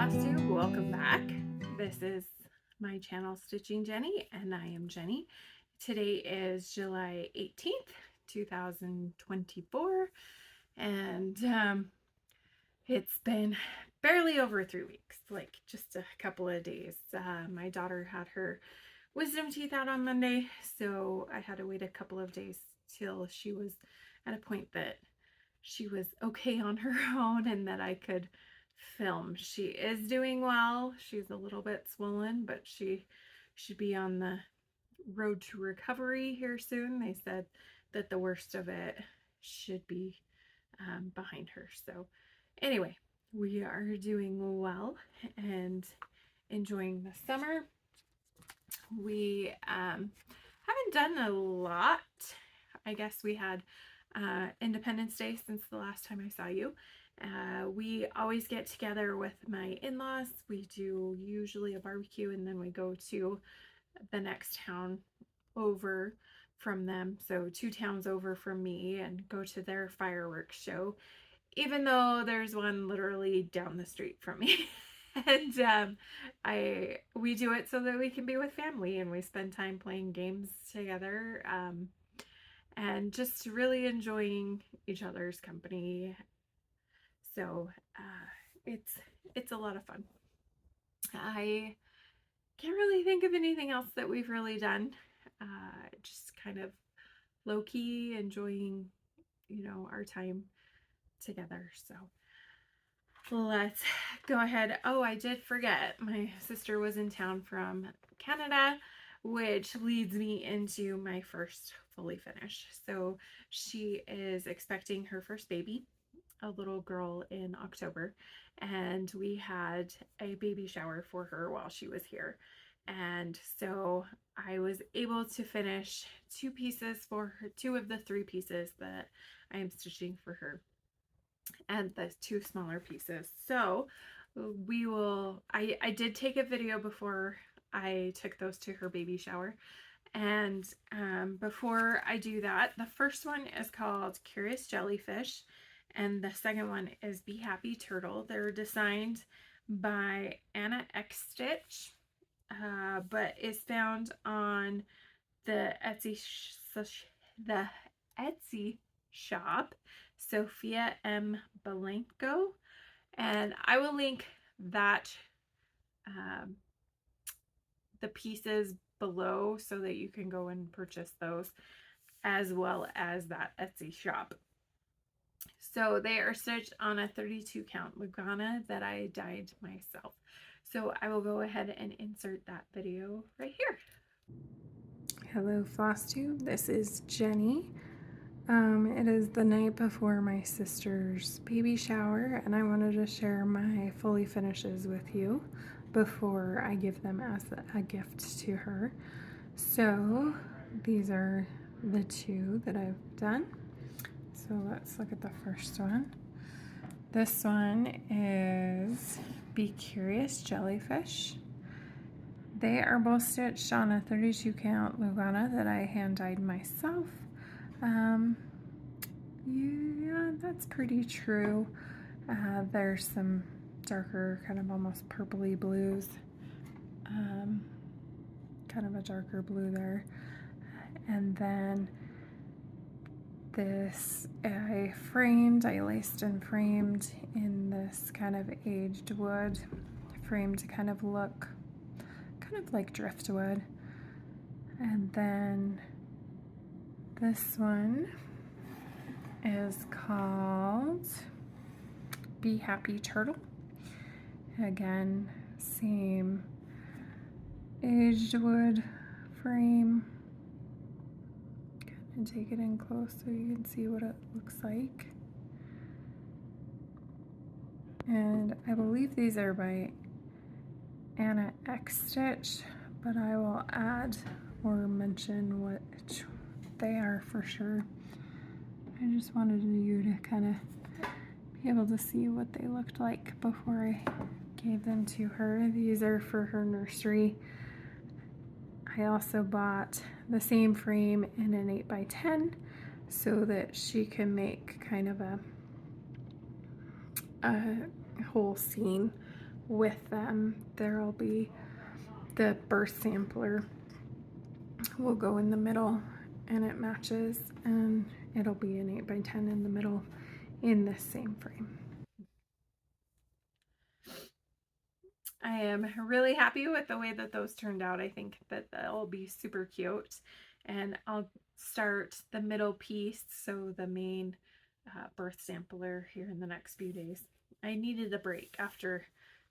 Flosstube, welcome back. This is my channel Stitching Jenny, and I am Jenny. Today is July 18th, 2024, and it's been barely over 3 weeks, like just a couple of days. My daughter had her wisdom teeth out on Monday, so I had to wait a couple of days till she was at a point that she was okay on her own and that I could film. She is doing well. She's a little bit swollen, but she should be on the road to recovery here soon. They said that the worst of it should be behind her. So anyway, we are doing well and enjoying the summer. We haven't done a lot. I guess we had Independence Day since the last time I saw you. We always get together with my in-laws. We do usually a barbecue, and then we go to the next town over from them. So 2 towns over from me, and go to their fireworks show, even though there's one literally down the street from me. And we do it so that we can be with family, and we spend time playing games together, and just really enjoying each other's company. So it's a lot of fun. I can't really think of anything else that we've really done. Just kind of low-key enjoying, our time together. So let's go ahead. Oh, I did forget. My sister was in town from Canada, which leads me into my first fully finished. So she is expecting her first baby, a little girl, in October, and we had a baby shower for her while she was here. And so I was able to finish 2 pieces for her, 2 of the 3 pieces that I am stitching for her, and the 2 smaller pieces. So I did take a video before I took those to her baby shower. And before I do that, the first one is called Curious Jellyfish, and the second one is Be Happy Turtle. They're designed by AnnaXStitch, but is found on the Etsy shop, Sophia M. Belenko, and I will link that the pieces below so that you can go and purchase those, as well as that Etsy shop. So they are stitched on a 32 count Lugana that I dyed myself. So I will go ahead and insert that video right here. Hello Flosstube, this is Jenny. It is the night before my sister's baby shower, and I wanted to share my fully finishes with you before I give them as a gift to her. So these are the 2 that I've done. So let's look at the first one. This one is Be Curious Jellyfish. They are both stitched on a 32 count Lugana that I hand dyed myself. Yeah, that's pretty true. There's some darker, kind of almost purpley blues. Kind of a darker blue there. And then this I laced and framed in this kind of aged wood, framed to kind of look kind of like driftwood. And then this one is called Be Happy Turtle. Again, same aged wood frame. And take it in close so you can see what it looks like. And I believe these are by AnnaXStitch, but I will add or mention what they are for sure. I just wanted you to kind of be able to see what they looked like before I gave them to her. These are for her nursery. I also bought the same frame in an 8x10 so that she can make kind of a whole scene with them. There'll be the burst sampler will go in the middle and it matches, and it'll be an 8x10 in the middle in this same frame. I am really happy with the way that those turned out. I think that they'll be super cute, and I'll start the middle piece, so the main birth sampler, here in the next few days. I needed a break after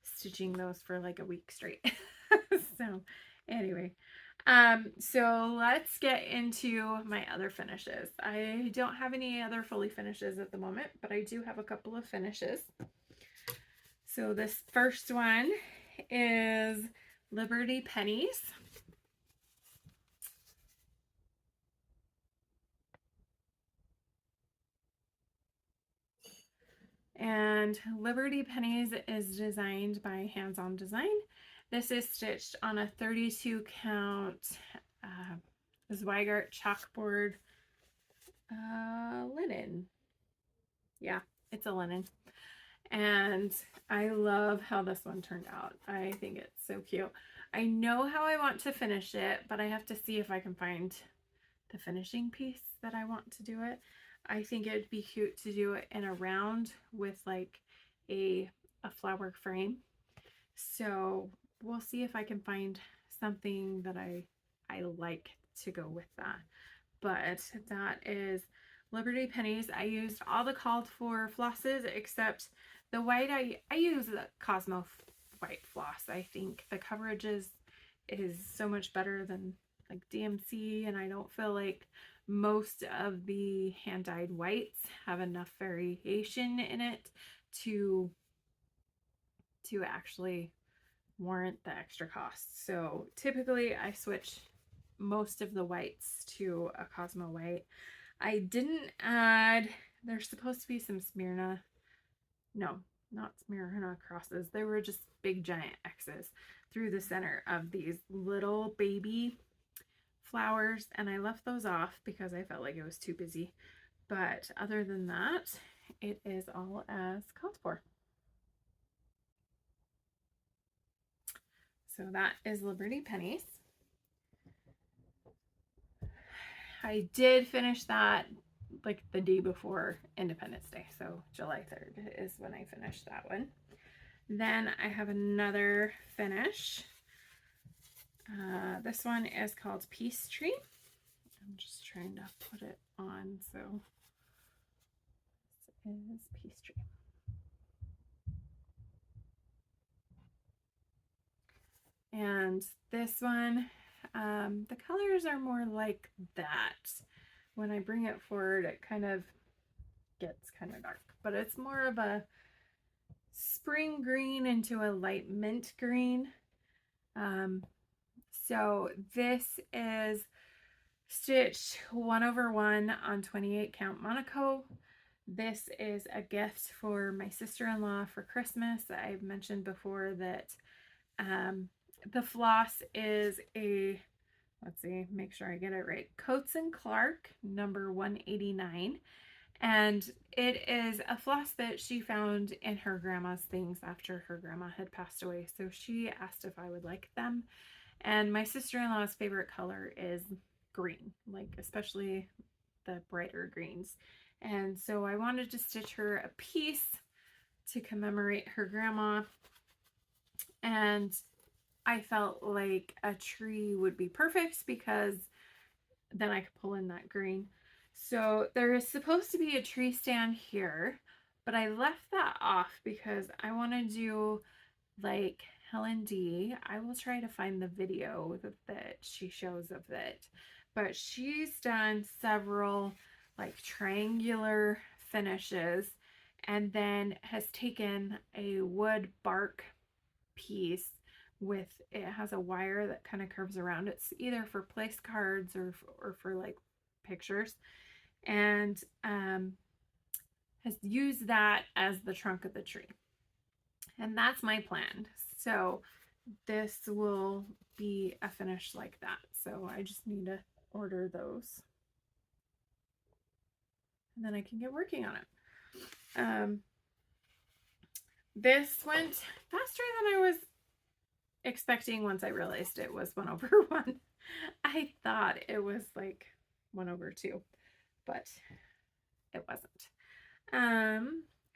stitching those for like a week straight. So anyway, so let's get into my other finishes. I don't have any other fully finishes at the moment, but I do have a couple of finishes. So this first one is Liberty Pennies. And Liberty Pennies is designed by Hands On Design. This is stitched on a 32 count Zweigart chalkboard linen. Yeah, it's a linen. And I love how this one turned out. I think it's so cute. I know how I want to finish it, but I have to see if I can find the finishing piece that I want to do it. I think it'd be cute to do it in a round with like a flower frame. So we'll see if I can find something that I like to go with that. But that is Liberty Pennies. I used all the called for flosses except the white. I use the Cosmo white floss. I think the coverage is so much better than like DMC, and I don't feel like most of the hand-dyed whites have enough variation in it to actually warrant the extra cost. So typically I switch most of the whites to a Cosmo white. I didn't add, there's supposed to be some Smyrna, no, not Smyrna crosses. They were just big giant X's through the center of these little baby flowers, and I left those off because I felt like it was too busy. But other than that, it is all as called for. So that is Liberty Pennies. I did finish that like the day before Independence Day, so July 3rd is when I finished that one. Then I have another finish. This one is called Peace Tree. I'm just trying to put it on, so this is Peace Tree. And this one, the colors are more like that. When I bring it forward, it kind of gets kind of dark, but it's more of a spring green into a light mint green. So this is stitched 1/1 on 28 count Monaco. This is a gift for my sister-in-law for Christmas. I've mentioned before that the floss is a, let's see, make sure I get it right, Coates and Clark number 189. And it is a floss that she found in her grandma's things after her grandma had passed away. So she asked if I would like them. And my sister-in-law's favorite color is green, like especially the brighter greens. And so I wanted to stitch her a piece to commemorate her grandma. And I felt like a tree would be perfect because then I could pull in that green. So there is supposed to be a tree stand here, but I left that off because I want to do like Helen D. I will try to find the video that she shows of it, but she's done several like triangular finishes and then has taken a wood bark piece with, it has a wire that kind of curves around. It's either for place cards or for like pictures, and has used that as the trunk of the tree. And that's my plan. So this will be a finish like that. So I just need to order those, and then I can get working on it. This went faster than I was expecting once I realized it was 1/1. I thought it was like 1/2, but it wasn't.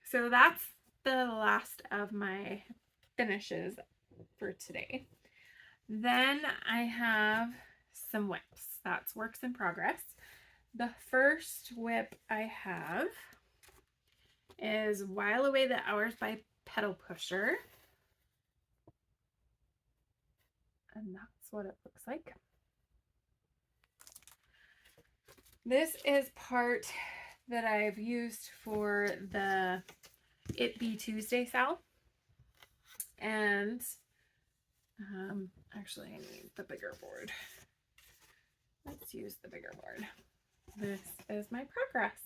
So that's the last of my finishes for today. Then I have some whips. That's works in progress. The first whip I have is While Away the Hours by Petal Pusher. And that's what it looks like. This is part that I've used for the It Be Tuesday sale. And actually I need the bigger board. Let's use the bigger board. This is my progress.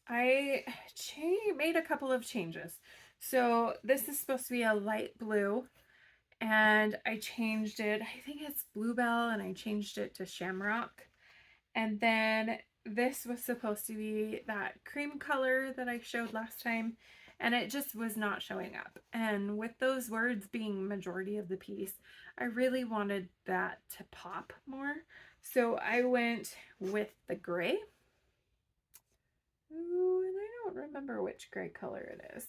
I made a couple of changes. So this is supposed to be a light blue, and I changed it. I think it's Bluebell, and I changed it to Shamrock. And then this was supposed to be that cream color that I showed last time, and it just was not showing up. And with those words being majority of the piece, I really wanted that to pop more. So I went with the gray. Ooh, and I don't remember which gray color it is.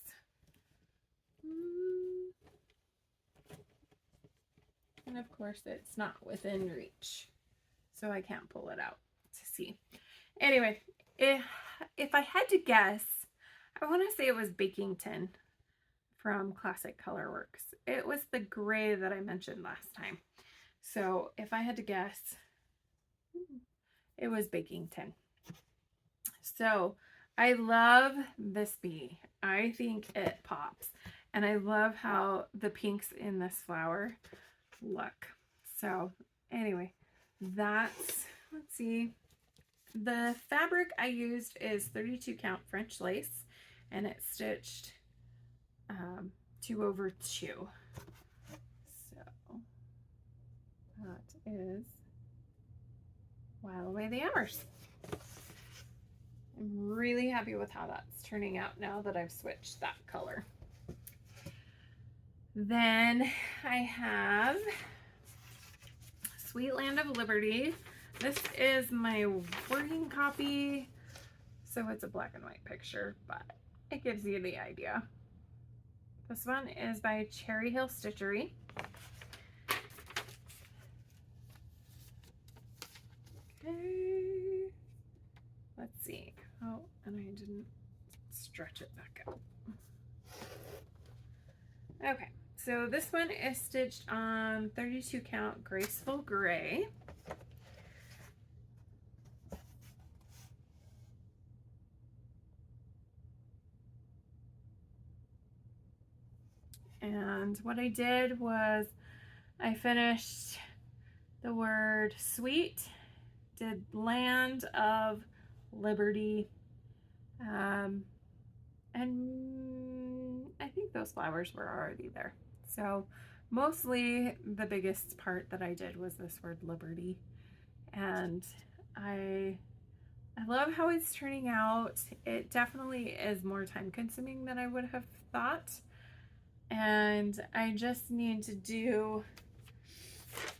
And of course it's not within reach, so I can't pull it out to see. Anyway, if I had to guess, I want to say it was Baking Tin from Classic Colorworks. It was the gray that I mentioned last time. So if I had to guess, it was Baking Tin. So I love this bee. I think it pops. And I love how the pinks in this flower look. So anyway, that's, let's see. The fabric I used is 32 count French lace, and it's stitched 2/2. So that is While Away the Hours. I'm really happy with how that's turning out now that I've switched that color. Then I have Sweet Land of Liberty. This is my working copy, so it's a black and white picture, but it gives you the idea. This one is by Cherry Hill Stitchery. Okay, let's see. Oh, and I didn't stretch it back up. Okay, so this one is stitched on 32 count Graceful Gray. And what I did was I finished the word sweet, did Land of Liberty, and I think those flowers were already there. So mostly the biggest part that I did was this word Liberty, and I love how it's turning out. It definitely is more time consuming than I would have thought, and I just need to do,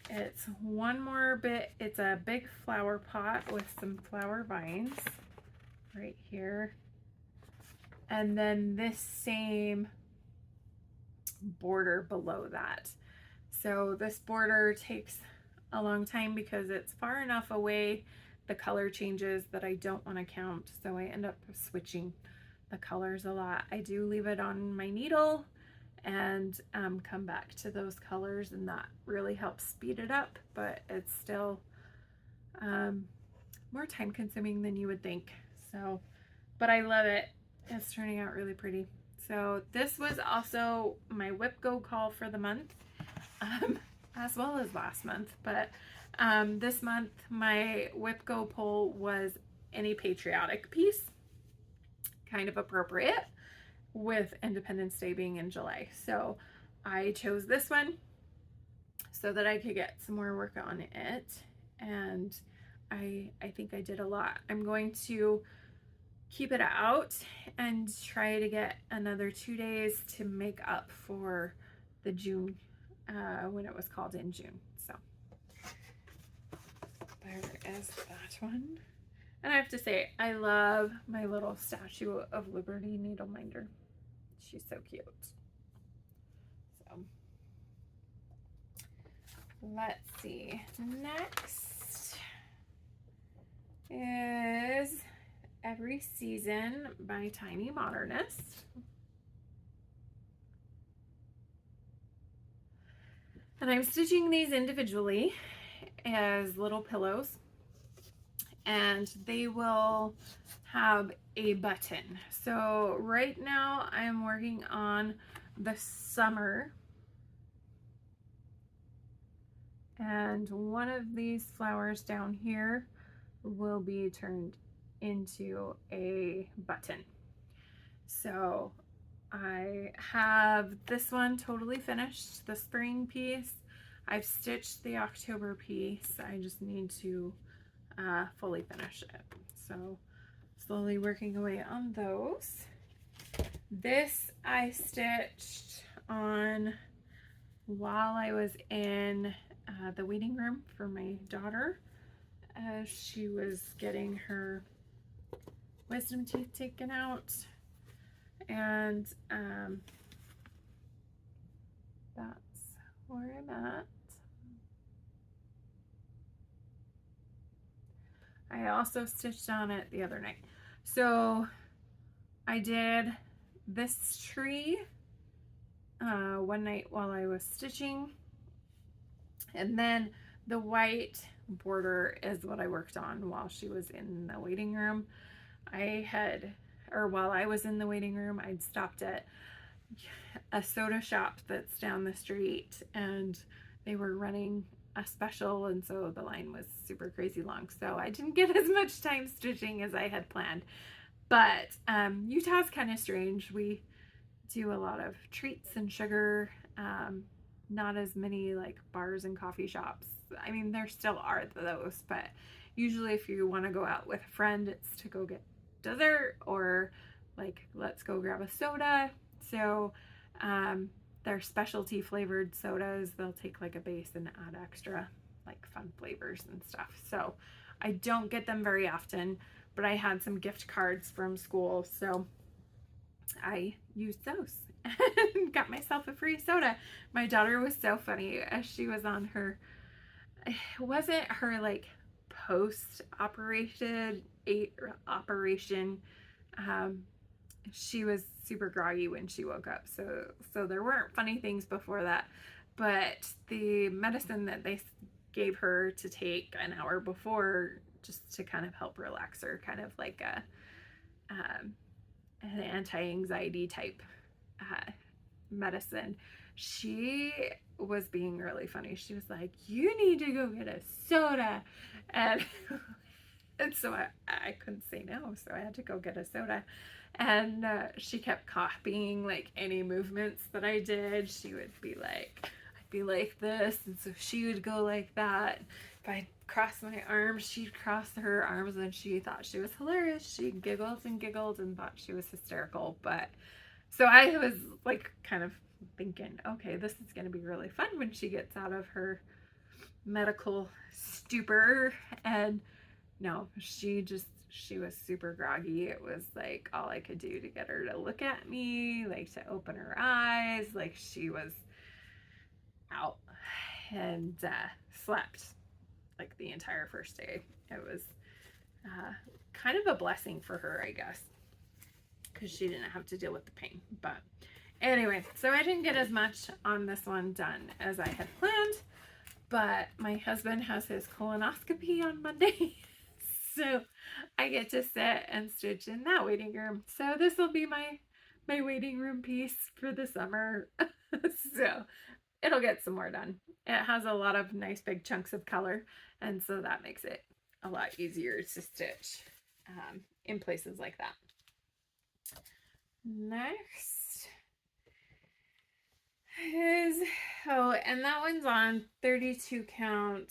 it's one more bit. It's a big flower pot with some flower vines right here, and then this same border below that. So this border takes a long time because it's far enough away, the color changes, that I don't want to count, so I end up switching the colors a lot. I do leave it on my needle and come back to those colors, and that really helps speed it up, but it's still more time consuming than you would think. So, but I love it. It's turning out really pretty. So this was also my Whip Go call for the month, as well as last month, but this month my Whip Go poll was any patriotic piece, kind of appropriate with Independence Day being in July. So I chose this one so that I could get some more work on it, and I think I did a lot. I'm going to keep it out and try to get another 2 days to make up for the June when it was called in June. So there is that one. And I have to say, I love my little Statue of Liberty needle minder. She's so cute. So let's see. Next is Every Season by Tiny Modernist. And I'm stitching these individually as little pillows, and they will have a button. So right now I'm working on the summer, and one of these flowers down here will be turned into a button. So I have this one totally finished, the spring piece. I've stitched the October piece. I just need to fully finish it. So slowly working away on those. This I stitched on while I was in the waiting room for my daughter as she was getting her wisdom teeth taken out. And that's where I'm at. I also stitched on it the other night. So I did this tree one night while I was stitching, and then the white border is what I worked on while she was in the waiting room. While I was in the waiting room, I'd stopped at a soda shop that's down the street, and they were running a special, and so the line was super crazy long. So I didn't get as much time stitching as I had planned. But Utah's kind of strange. We do a lot of treats and sugar, not as many like bars and coffee shops. I mean, there still are those, but usually if you want to go out with a friend, it's to go get dessert or like, let's go grab a soda. So they're specialty flavored sodas. They'll take like a base and add extra like fun flavors and stuff. So I don't get them very often, but I had some gift cards from school, so I used those and got myself a free soda. My daughter was so funny as she was on her, it wasn't her like post-operation operation. She was super groggy when she woke up, so there weren't funny things before that, but the medicine that they gave her to take an hour before, just to kind of help relax her, kind of like an anti-anxiety type medicine, she was being really funny. She was like, you need to go get a soda, and so I couldn't say no, so I had to go get a soda. And she kept copying like any movements that I did. She would be like, I'd be like this, and so she would go like that. If I crossed my arms, she'd cross her arms, and she thought she was hilarious. She giggled and giggled and thought she was hysterical. But so I was like kind of thinking, okay, this is going to be really fun when she gets out of her medical stupor. And no, she was super groggy. It was like all I could do to get her to look at me, like to open her eyes, like she was out, and slept like the entire first day. It was kind of a blessing for her, I guess, because she didn't have to deal with the pain. But anyway, so I didn't get as much on this one done as I had planned, but my husband has his colonoscopy on Monday. So I get to sit and stitch in that waiting room. So this will be my waiting room piece for the summer. So it'll get some more done. It has a lot of nice big chunks of color, and so that makes it a lot easier to stitch in places like that. Next is, and that one's on 32 count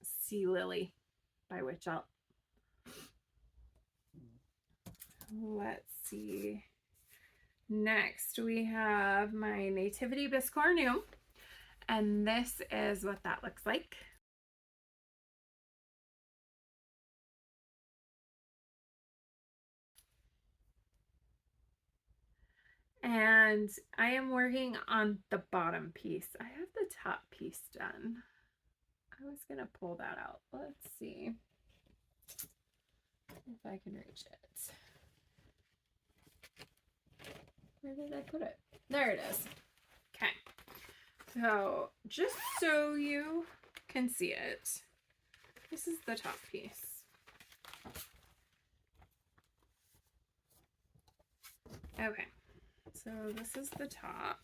Sea Lily. by Witch Out. Let's see. Next we have my Nativity Biscornu, and this is what that looks like. And I am working on the bottom piece. I have the top piece done. I was gonna pull that out. Let's see if I can reach it. Where did I put it? There it is. Okay. So just so you can see it, this is the top piece. Okay. So this is the top.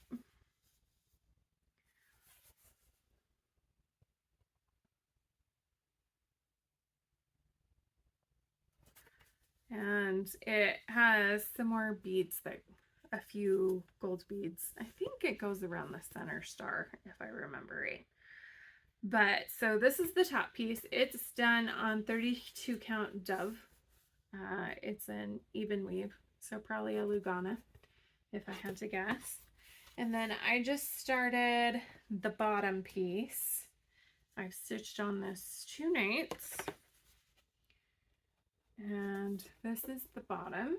And it has some more beads, that a few gold beads. I think it goes around the center star, if I remember right. But so this is the top piece. It's done on 32 count dove. It's an even weave, so probably a Lugana, if I had to guess. And then I just started the bottom piece. I've stitched on this 2 nights. And this is the bottom.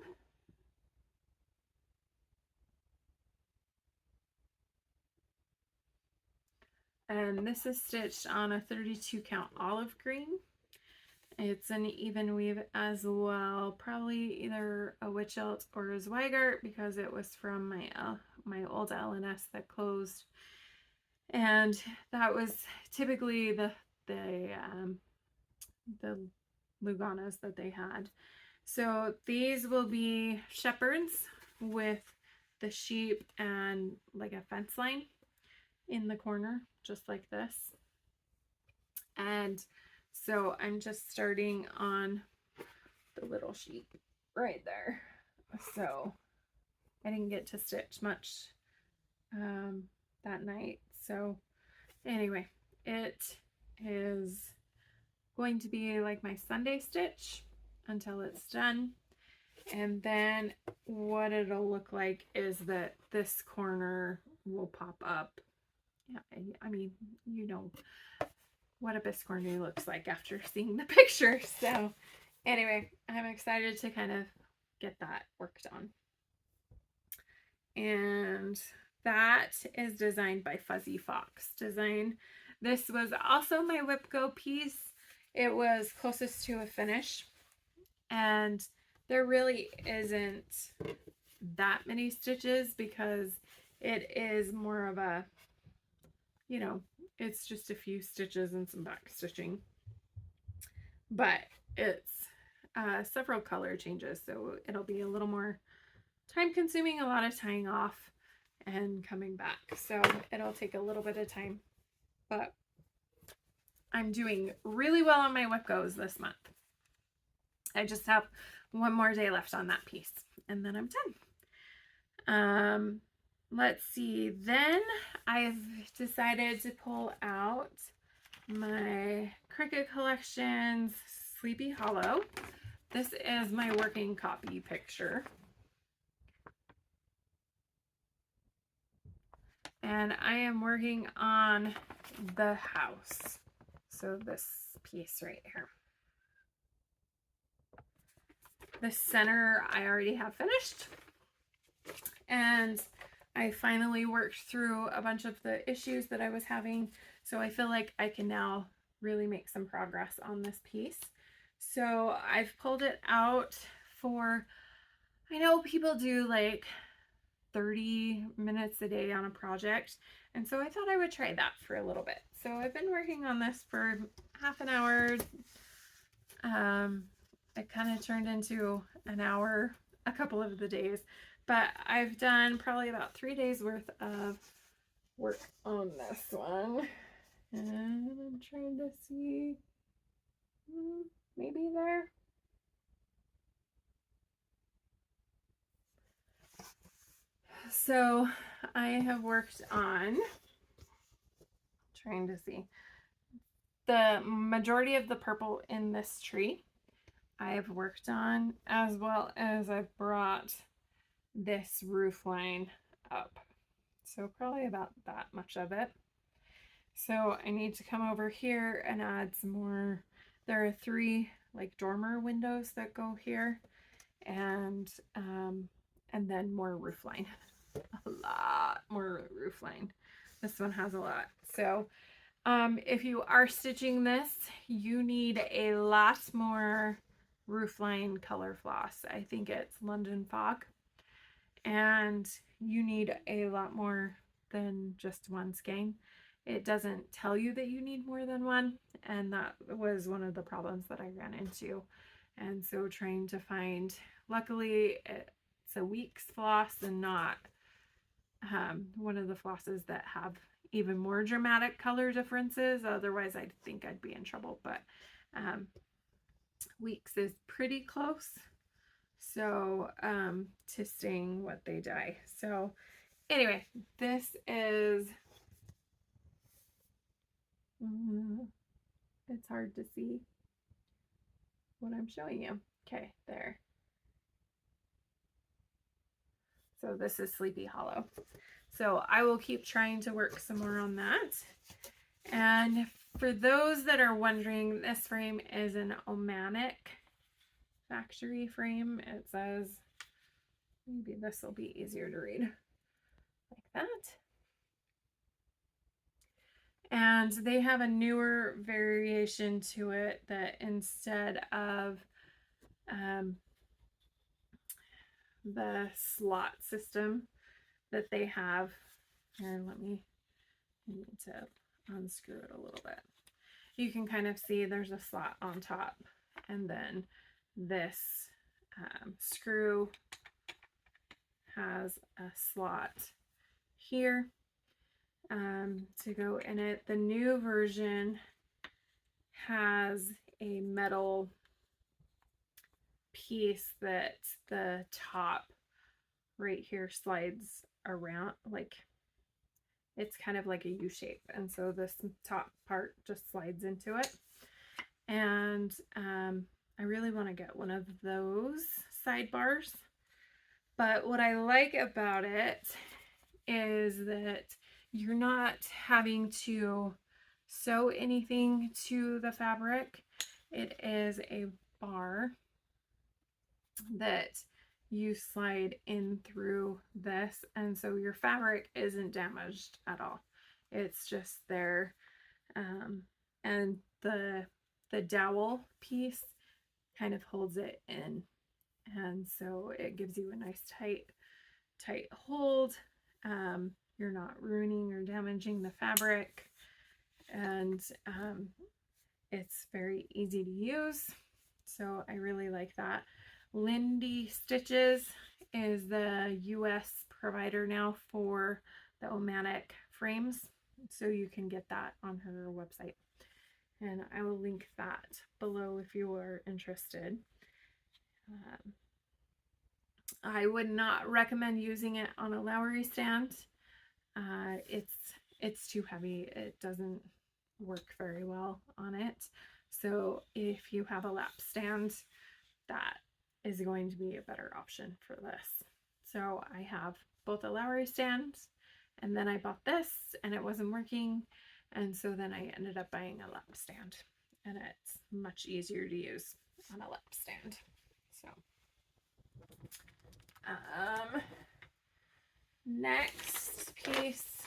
And this is stitched on a 32 count olive green. It's an even weave as well, probably either a Witchelt or a Zweigart, because it was from my old LNS that closed, and that was typically the Luganas that they had. So these will be shepherds with the sheep and like a fence line in the corner, just like this. And so I'm just starting on the little sheep right there. So I didn't get to stitch much that night. So anyway, it is going to be like my Sunday stitch until it's done. And then what it'll look like is that this corner will pop up. Yeah, I mean, you know what a Biscornu looks like after seeing the picture. So anyway, I'm excited to kind of get that worked on. And that is designed by Fuzzy Fox Design. This was also my Whip Go piece. It was closest to a finish, and there really isn't that many stitches because it is more of a, you know, it's just a few stitches and some back stitching, but it's several color changes, so it'll be a little more time consuming, a lot of tying off and coming back, so it'll take a little bit of time, but I'm doing really well on my Whip Goes this month. I just have one more day left on that piece and then I'm done. Let's see, then I've decided to pull out my Cricut Collections Sleepy Hollow. This is my working copy picture. And I am working on the house. So this piece right here. The center I already have finished. And I finally worked through a bunch of the issues that I was having. So I feel like I can now really make some progress on this piece. So I've pulled it out for, I know people do like 30 minutes a day on a project. And so I thought I would try that for a little bit. So I've been working on this for half an hour. It kind of turned into an hour a couple of the days, but I've done probably about 3 days worth of work on this one. And I'm trying to see, maybe there. So I have worked on, trying to see, the majority of the purple in this tree I have worked on, as well as I've brought this roof line up. So probably about that much of it. So I need to come over here and add some more. There are 3 like dormer windows that go here, and then more roof line. A lot more roof line. This one has a lot. So if you are stitching this, you need a lot more roofline color floss. I think it's London Fog, and you need a lot more than just one skein. It doesn't tell you that you need more than one, and that was one of the problems that I ran into. And so trying to find, luckily it's a week's floss and not one of the flosses that have even more dramatic color differences. Otherwise I think I'd be in trouble, but weeks is pretty close, so to staying what they dye. So anyway, this is it's hard to see what I'm showing you. Okay, there. So this is Sleepy Hollow. So I will keep trying to work some more on that. And for those that are wondering, this frame is an Ornament factory frame. It says, maybe this will be easier to read, like that. And they have a newer variation to it that instead of the slot system that they have, here, I need to unscrew it a little bit. You can kind of see there's a slot on top, and then this screw has a slot here to go in it. The new version has a metal piece that the top right here slides around, like it's kind of like a U shape, and so this top part just slides into it. And I really want to get one of those sidebars, but what I like about it is that you're not having to sew anything to the fabric. It is a bar that you slide in through this, and so your fabric isn't damaged at all. It's just there, and the dowel piece kind of holds it in, and so it gives you a nice tight hold. You're not ruining or damaging the fabric, and it's very easy to use, so I really like that. Lindy Stitches is the US provider now for the Ornament frames, so you can get that on her website, and I will link that below if you are interested. I would not recommend using it on a Lowry stand. It's too heavy. It doesn't work very well on it. So if you have a lap stand, that is going to be a better option for this. So I have both a Lowry stand, and then I bought this and it wasn't working, and so then I ended up buying a lap stand, and it's much easier to use on a lap stand. So next piece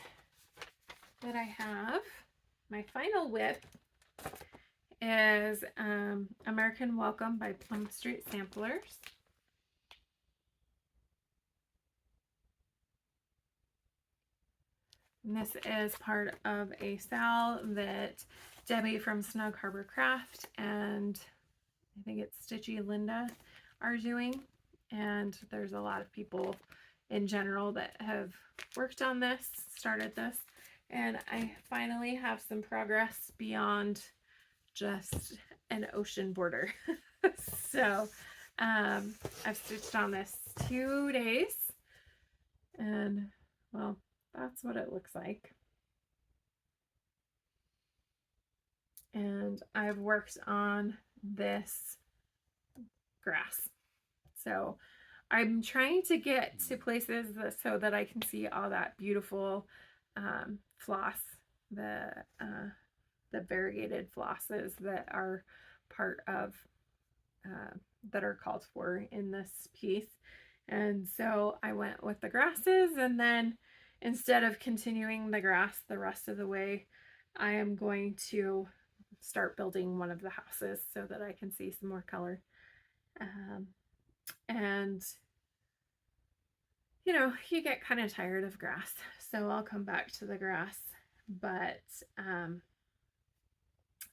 that I have, my final whip, is American Welcome by Plum Street Samplers. And this is part of a sale that Debbie from Snug Harbor Craft and I think it's Stitchy Linda are doing. And there's a lot of people in general that have worked on this, started this, and I finally have some progress beyond just an ocean border. So I've stitched on this 2 days, and well, that's what it looks like. and I've worked on this grass. So I'm trying to get to places so that I can see all that beautiful floss, the variegated flosses that are part of that are called for in this piece. And so I went with the grasses, and then instead of continuing the grass the rest of the way, I am going to start building one of the houses so that I can see some more color. And you know, you get kind of tired of grass, so I'll come back to the grass. But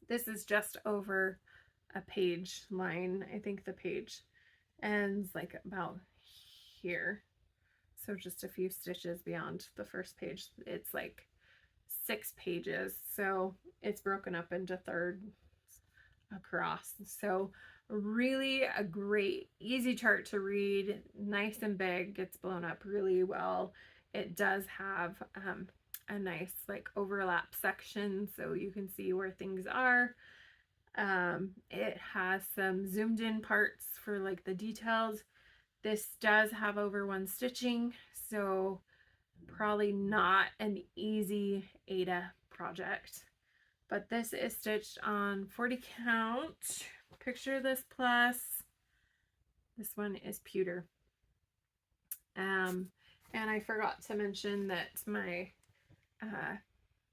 this is just over a page line. I think the page ends like about here, so just a few stitches beyond the first page. It's like 6 pages, so it's broken up into thirds across. So really a great, easy chart to read, nice and big, gets blown up really well. It does have a nice like overlap section so you can see where things are. It has some zoomed in parts for like the details. This does have over 1 stitching, so probably not an easy Ada project. But this is stitched on 40 count. Picture this plus. This one is pewter. And I forgot to mention that my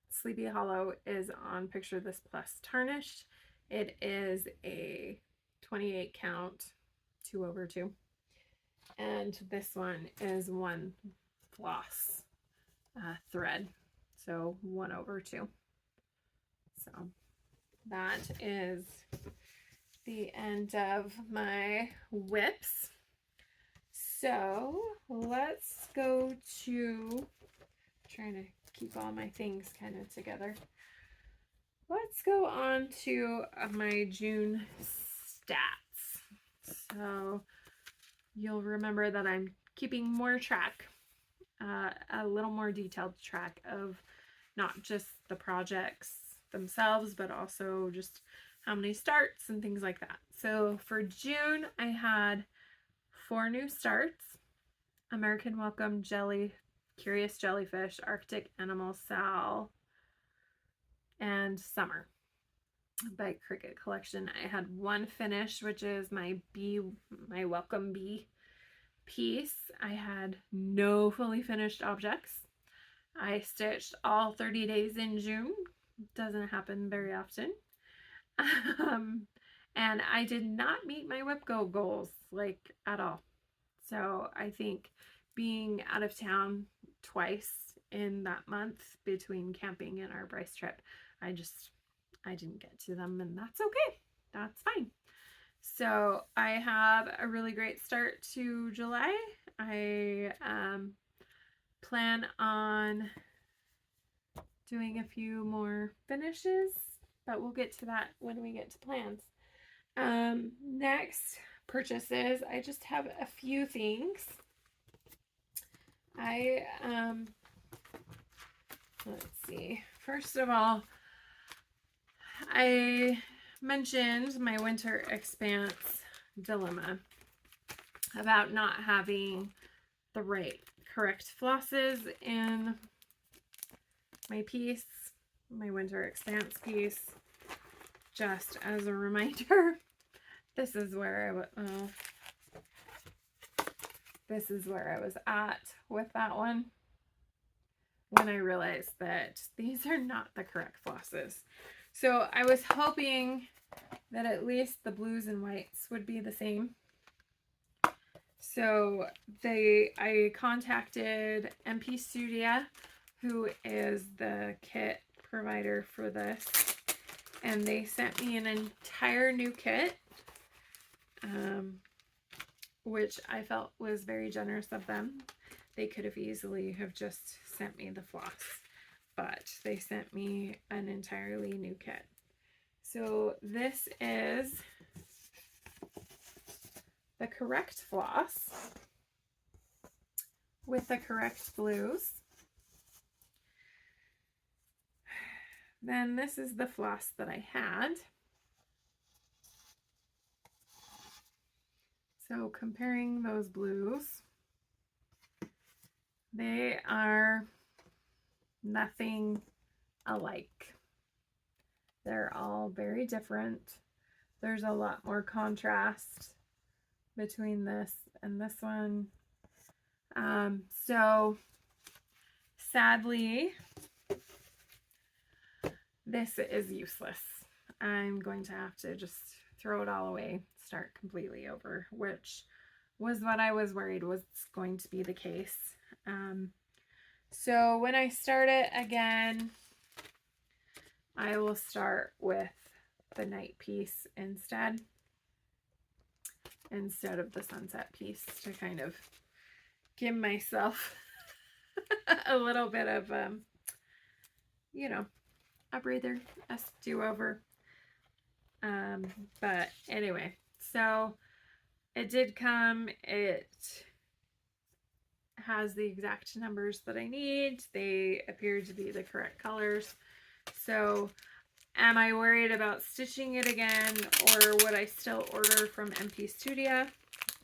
Sleepy Hollow is on Picture This Plus tarnished. It is a 28 count 2/2. And this one is 1 floss thread, so 1/2. So that is the end of my whips. So let's go to, trying to keep all my things kind of together. Let's go on to my June stats. So you'll remember that I'm keeping more track, a little more detailed track of not just the projects themselves, but also just how many starts and things like that. So for June, I had 4 new starts: American Welcome, Jelly, Curious Jellyfish, Arctic Animal, Sal, and Summer by Cricket Collection. I had 1 finish, which is my Welcome Bee piece. I had no fully finished objects. I stitched all 30 days in June. Doesn't happen very often. And I did not meet my whip go goals, like, at all. So I think being out of town twice in that month between camping and our Bryce trip, I didn't get to them, and that's okay. That's fine. So I have a really great start to July. I plan on doing a few more finishes, but we'll get to that when we get to plans. Next, purchases. I just have a few things. Let's see. First of all, I mentioned my winter expanse dilemma about not having the correct flosses in my piece, my winter expanse piece. Just as a reminder, this is where I was at with that one when I realized that these are not the correct flosses. So I was hoping that at least the blues and whites would be the same. So I contacted MP Studia, who is the kit provider for this, and they sent me an entire new kit, which I felt was very generous of them. They could have easily have just sent me the floss, but they sent me an entirely new kit. So this is the correct floss with the correct blues. then this is the floss that I had. So comparing those blues, they are nothing alike. They're all very different. There's a lot more contrast between this and this one. So sadly, this is useless. I'm going to have to just throw it all away, start completely over, which was what I was worried was going to be the case. So when I start it again, I will start with the night piece instead of the sunset piece to kind of give myself a little bit of, you know, a breather, a do-over. But anyway, so it did come. It has the exact numbers that I need. They appear to be the correct colors. So am I worried about stitching it again, or would I still order from MP Studio?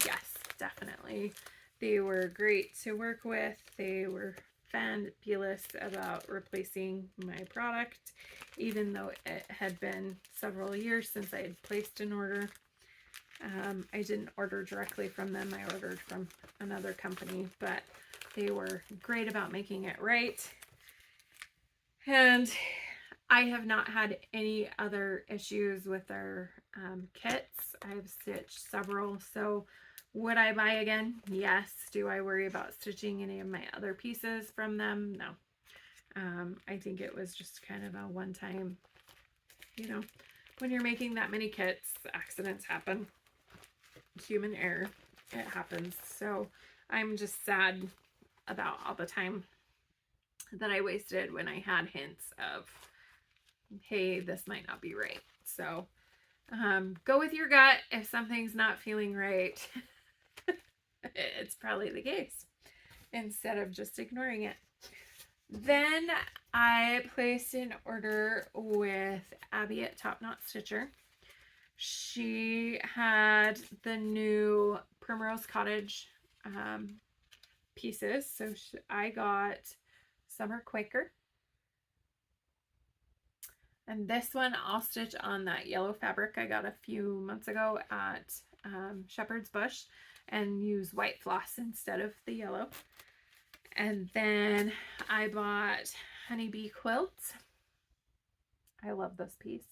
Yes, definitely. They were great to work with. They were fabulous about replacing my product, even though it had been several years since I had placed an order. I didn't order directly from them. I ordered from another company, but they were great about making it right. And I have not had any other issues with their kits. I've stitched several. So would I buy again? Yes. Do I worry about stitching any of my other pieces from them? No. I think it was just kind of a one-time, you know, when you're making that many kits, accidents happen. Human error. It happens. So I'm just sad about all the time that I wasted when I had hints of, hey, this might not be right. So go with your gut. If something's not feeling right, it's probably the case, instead of just ignoring it. Then I placed an order with Abby at Top Knot Stitcher. She had the new Primrose Cottage pieces. So I got Summer Quaker. And this one I'll stitch on that yellow fabric I got a few months ago at Shepherd's Bush, and use white floss instead of the yellow. And then I bought Honeybee Quilts. I love this piece.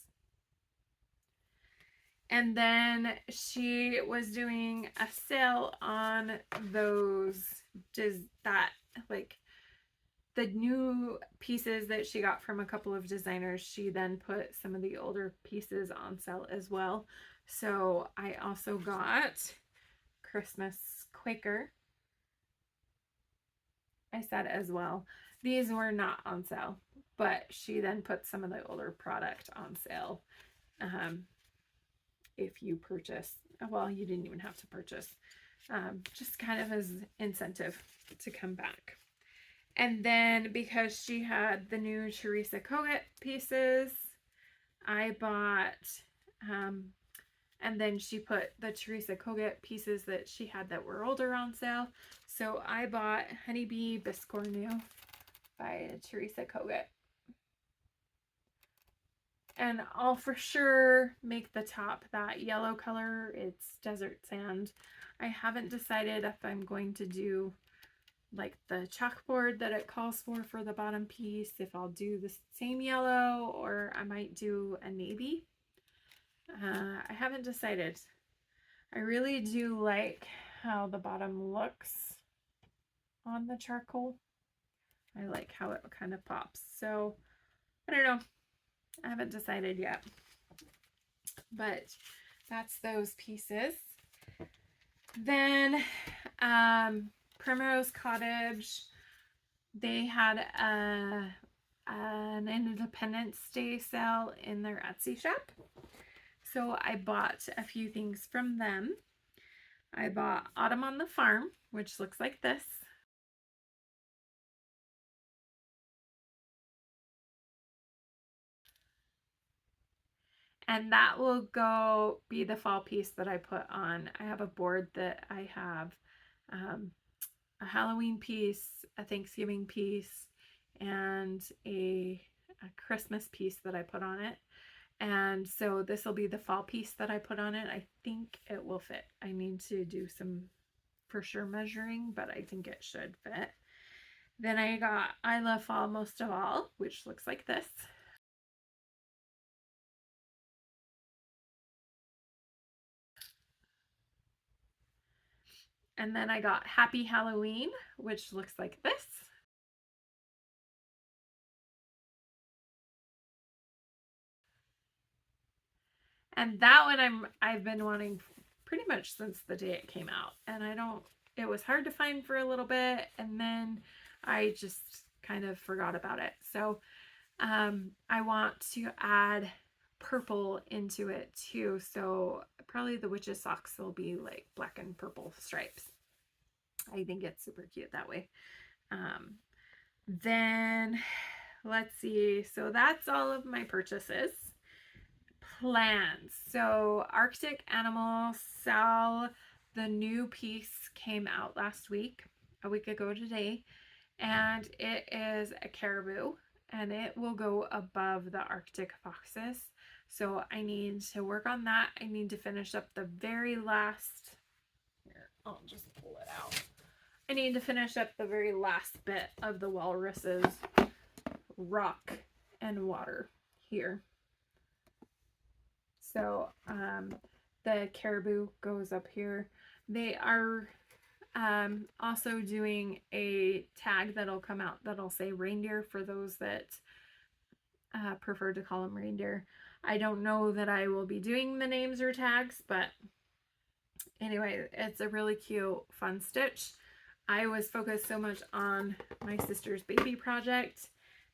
And then she was doing a sale on those, like the new pieces that she got from a couple of designers. She then put some of the older pieces on sale as well. So I also got Christmas Quaker. I said as well. These were not on sale, but she then put some of the older product on sale. If you purchase, well, you didn't even have to purchase, just kind of as incentive to come back. And then because she had the new Teresa Kogut pieces, I bought, and then she put the Teresa Kogut pieces that she had that were older on sale. So I bought Honeybee Biscornu by Teresa Kogut. And I'll for sure make the top that yellow color. It's desert sand. I haven't decided if I'm going to do like the chalkboard that it calls for the bottom piece, if I'll do the same yellow, or I might do a navy. I haven't decided. I really do like how the bottom looks on the charcoal. I like how it kind of pops. So I don't know. I haven't decided yet. But that's those pieces. Then Primrose Cottage, they had an Independence Day sale in their Etsy shop. So I bought a few things from them. I bought Autumn on the Farm, which looks like this. And that will go be the fall piece that I put on. I have a board that I have a Halloween piece, a Thanksgiving piece, and a Christmas piece that I put on it. And so this will be the fall piece that I put on it. I think it will fit. I need to do some for sure measuring, but I think it should fit. Then I got I Love Fall Most of All, which looks like this. And then I got Happy Halloween, which looks like this. And that one I've been wanting pretty much since the day it came out. And it was hard to find for a little bit, and then I just kind of forgot about it. So I want to add purple into it too. So probably the witch's socks will be like black and purple stripes. I think it's super cute that way. Then let's see. So that's all of my purchases. Plans. So Arctic Animal Sal, the new piece came out last week, a week ago today, and it is a caribou, and it will go above the Arctic foxes. So I need to work on that. I need to finish up the very last, here, I'll just pull it out. I need to finish up the very last bit of the walrus's rock and water here. So the caribou goes up here. They are also doing a tag that'll come out that'll say reindeer for those that prefer to call them reindeer. I don't know that I will be doing the names or tags, but anyway, it's a really cute, fun stitch. I was focused so much on my sister's baby project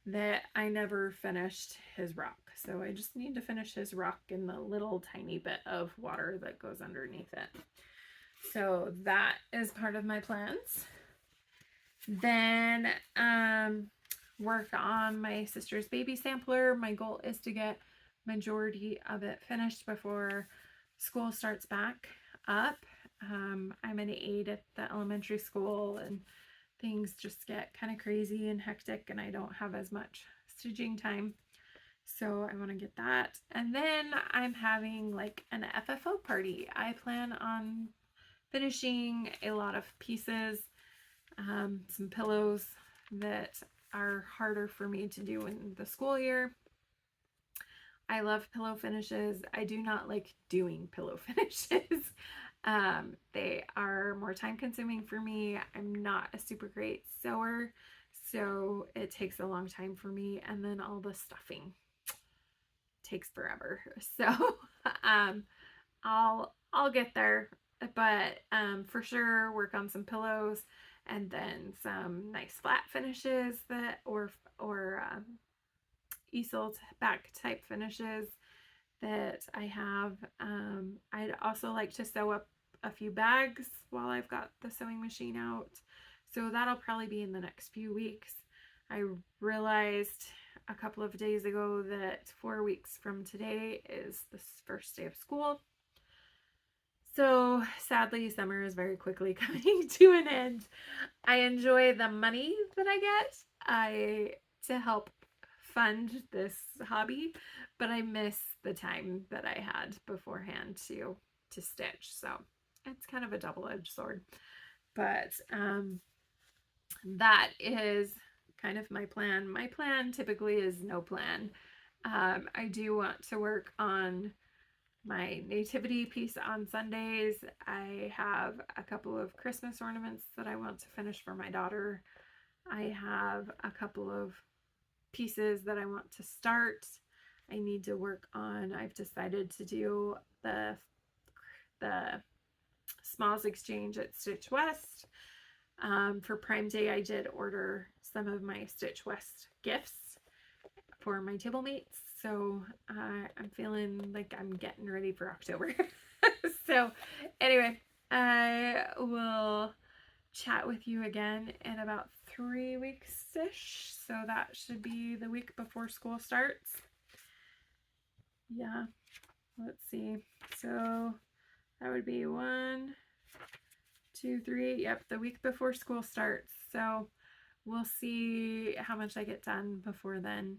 that I never finished his rock. So I just need to finish his rock in the little tiny bit of water that goes underneath it. So that is part of my plans. Then work on my sister's baby sampler. My goal is to get majority of it finished before school starts back up. I'm an aide at the elementary school, and things just get kind of crazy and hectic, and I don't have as much stitching time. So I want to get that. And then I'm having like an FFO party. I plan on finishing a lot of pieces, some pillows that are harder for me to do in the school year. I love pillow finishes. I do not like doing pillow finishes. They are more time consuming for me. I'm not a super great sewer, so it takes a long time for me. And then all the stuffing takes forever. So I'll get there, but for sure work on some pillows, and then some nice flat finishes that or easel back type finishes that I have. I'd also like to sew up a few bags while I've got the sewing machine out. So that'll probably be in the next few weeks. I realized a couple of days ago that 4 weeks from today is the first day of school. So sadly, summer is very quickly coming to an end. I enjoy the money that I get to help fund this hobby, but I miss the time that I had beforehand to stitch. So it's kind of a double-edged sword. But that is kind of my plan. My plan typically is no plan. I do want to work on my nativity piece on Sundays. I have a couple of Christmas ornaments that I want to finish for my daughter. I have a couple of pieces that I want to start. I need to work on, I've decided to do the Smalls Exchange at Stitch West. For Prime Day, I did order some of my Stitch West gifts for my table mates. So I'm feeling like I'm getting ready for October. So anyway, I will chat with you again in about 3 weeks-ish. So that should be the week before school starts. Yeah. let's see. So that would be 1, 2, 3. Yep, the week before school starts. So we'll see how much I get done before then.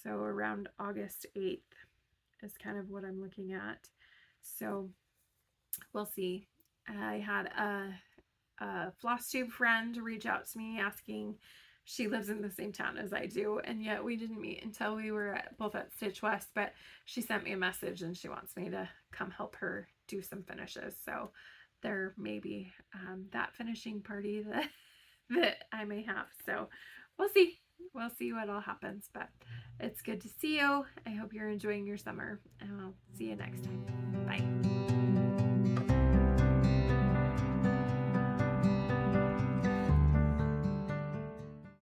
So around August 8th is kind of what I'm looking at. So we'll see. I had a Flosstube friend reach out to me asking, she lives in the same town as I do, and yet we didn't meet until we were both at Stitch West, but she sent me a message and she wants me to come help her do some finishes. So there may be that finishing party that I may have. So we'll see. We'll see what all happens, but it's good to see you. I hope you're enjoying your summer, and I'll see you next time. Bye.